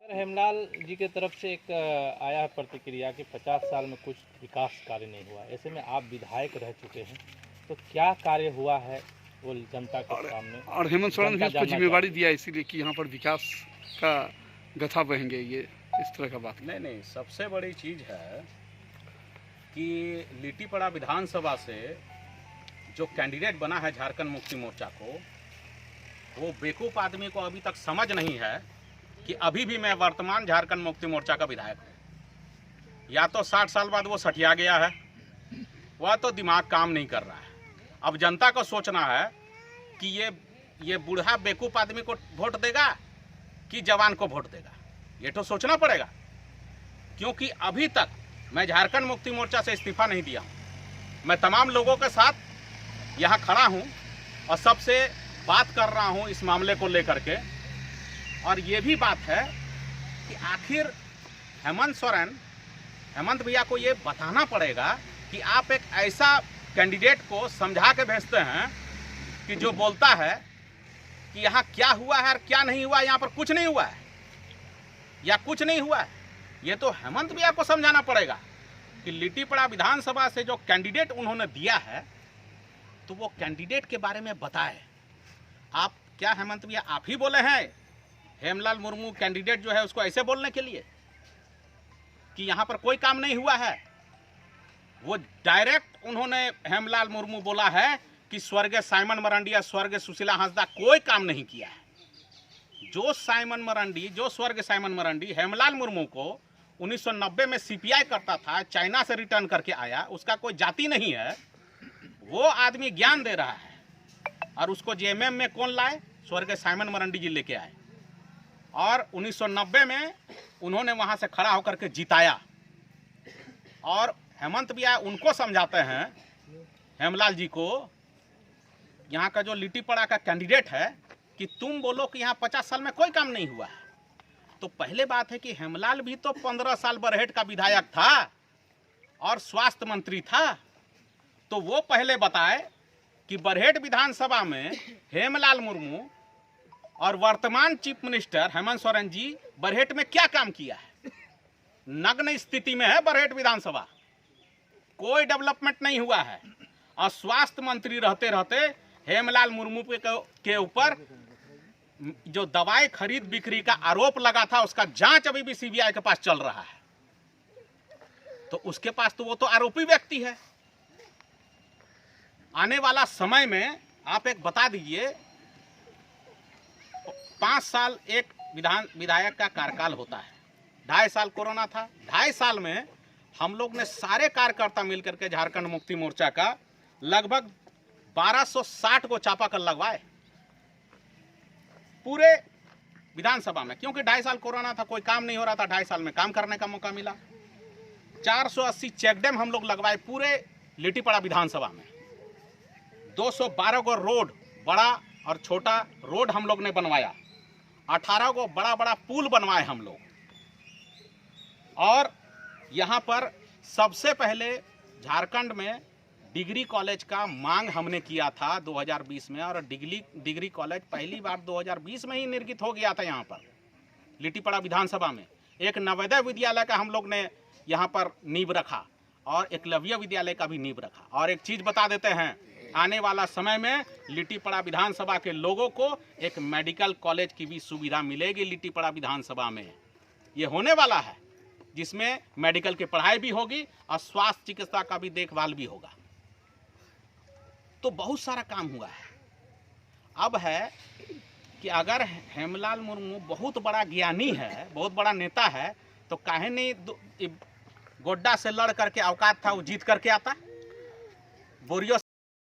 हेमलाल जी की तरफ से एक आया है प्रतिक्रिया कि 50 साल में कुछ विकास कार्य नहीं हुआ। ऐसे में आप विधायक रह चुके हैं, तो क्या कार्य हुआ है वो जनता के सामने? और हेमंत सोरेन भी जनता उसको जानना जिम्मेवारी चाहती दिया इसीलिए कि यहाँ पर विकास का गथा बहेंगे, ये इस तरह का बात। नहीं, सबसे बड़ी चीज़ है कि लिट्टीपड़ा विधानसभा से जो कैंडिडेट बना है झारखंड मुक्ति मोर्चा को, वो बेवकूफ़ आदमी को अभी तक समझ नहीं है कि अभी भी मैं वर्तमान झारखंड मुक्ति मोर्चा का विधायक हूँ। या तो 60 साल बाद वो सठिया गया है, वह तो दिमाग काम नहीं कर रहा है। अब जनता को सोचना है कि ये बूढ़ा बेवकूफ़ आदमी को वोट देगा कि जवान को वोट देगा, ये तो सोचना पड़ेगा। क्योंकि अभी तक मैं झारखंड मुक्ति मोर्चा से इस्तीफा नहीं दिया हूँ। मैं तमाम लोगों के साथ यहाँ खड़ा हूँ और सबसे बात कर रहा हूँ इस मामले को लेकर के। और ये भी बात है कि आखिर हेमंत भैया को ये बताना पड़ेगा कि आप एक ऐसा कैंडिडेट को समझा के भेजते हैं कि जो बोलता है कि यहाँ क्या हुआ है और क्या नहीं हुआ, यहाँ पर कुछ नहीं हुआ है या कुछ नहीं हुआ है। ये तो हेमंत भैया को समझाना पड़ेगा कि लिट्टीपड़ा विधानसभा से जो कैंडिडेट उन्होंने दिया है, तो वो कैंडिडेट के बारे में बताए। आप क्या हेमंत भैया आप ही बोले हैं हेमलाल मुर्मू कैंडिडेट जो है उसको ऐसे बोलने के लिए कि यहाँ पर कोई काम नहीं हुआ है? वो डायरेक्ट उन्होंने हेमलाल मुर्मू बोला है कि स्वर्गीय साइमन मरांडी या स्वर्गीय सुशीला हांसदा कोई काम नहीं किया है। जो स्वर्गीय साइमन मरांडी हेमलाल मुर्मू को 1990 में सीपीआई करता था, चाइना से रिटर्न करके आया, उसका कोई जाति नहीं है, वो आदमी ज्ञान दे रहा है। और उसको जेएमएम में कौन लाए? स्वर्गीय साइमन मरांडी जी लेके आए और 1990 में उन्होंने वहां से खड़ा होकर के जिताया। और हेमंत भैया उनको समझाते हैं, हेमलाल जी को, यहाँ का जो लिट्टीपड़ा का कैंडिडेट है, कि तुम बोलो कि यहाँ 50 साल में कोई काम नहीं हुआ है। तो पहले बात है कि हेमलाल भी तो 15 साल बरहेट का विधायक था और स्वास्थ्य मंत्री था। तो वो पहले बताए कि बरहेट विधानसभा में हेमलाल मुर्मू और वर्तमान चीफ मिनिस्टर हेमंत सोरेन जी बरहेट में क्या काम किया है। नग्न स्थिति में है बरहेट विधानसभा, कोई डेवलपमेंट नहीं हुआ है। और स्वास्थ्य मंत्री रहते रहते हेमलाल मुर्मू के ऊपर जो दवाई खरीद बिक्री का आरोप लगा था, उसका जांच अभी भी सीबीआई के पास चल रहा है। तो उसके पास तो वो तो आरोपी व्यक्ति है। आने वाला समय में आप एक बता दीजिए, 5 साल एक विधायक का कार्यकाल होता है, 2.5 साल कोरोना था। 2.5 साल में हम लोग ने सारे कार्यकर्ता मिलकर के झारखंड मुक्ति मोर्चा का लगभग 1260 को चापाकल लगवाए पूरे विधानसभा में। क्योंकि 2.5 साल कोरोना था, कोई काम नहीं हो रहा था, 2.5 साल में काम करने का मौका मिला। 480 चेक डैम हम लोग लगवाए पूरे लिट्टीपड़ा विधानसभा में। 212 को रोड, बड़ा और छोटा रोड हम लोग ने बनवाया। 18 को बड़ा बड़ा पुल बनवाए हम लोग। और यहाँ पर सबसे पहले झारखंड में डिग्री कॉलेज का मांग हमने किया था 2020 में, और डिग्री कॉलेज पहली बार 2020 में ही निर्मित हो गया था यहाँ पर लिट्टीपड़ा विधानसभा में। एक नवोदय विद्यालय का हम लोग ने यहाँ पर नींव रखा और एकलव्य विद्यालय का भी नींव रखा। और एक चीज़ बता देते हैं, आने वाला समय में लिट्टीपड़ा विधानसभा के लोगों को एक मेडिकल कॉलेज की भी सुविधा मिलेगी लिट्टीपड़ा विधानसभा में। ये होने वाला है, जिसमें मेडिकल की पढ़ाई भी होगी और स्वास्थ्य चिकित्सा का भी देखभाल भी होगा। तो बहुत सारा काम हुआ है। अब है कि अगर हेमलाल मुर्मू बहुत बड़ा ज्ञानी है, बहुत बड़ा नेता है, तो काहे नहीं गोड्डा से लड़ करके औकात था वो जीत करके आता, बोरियो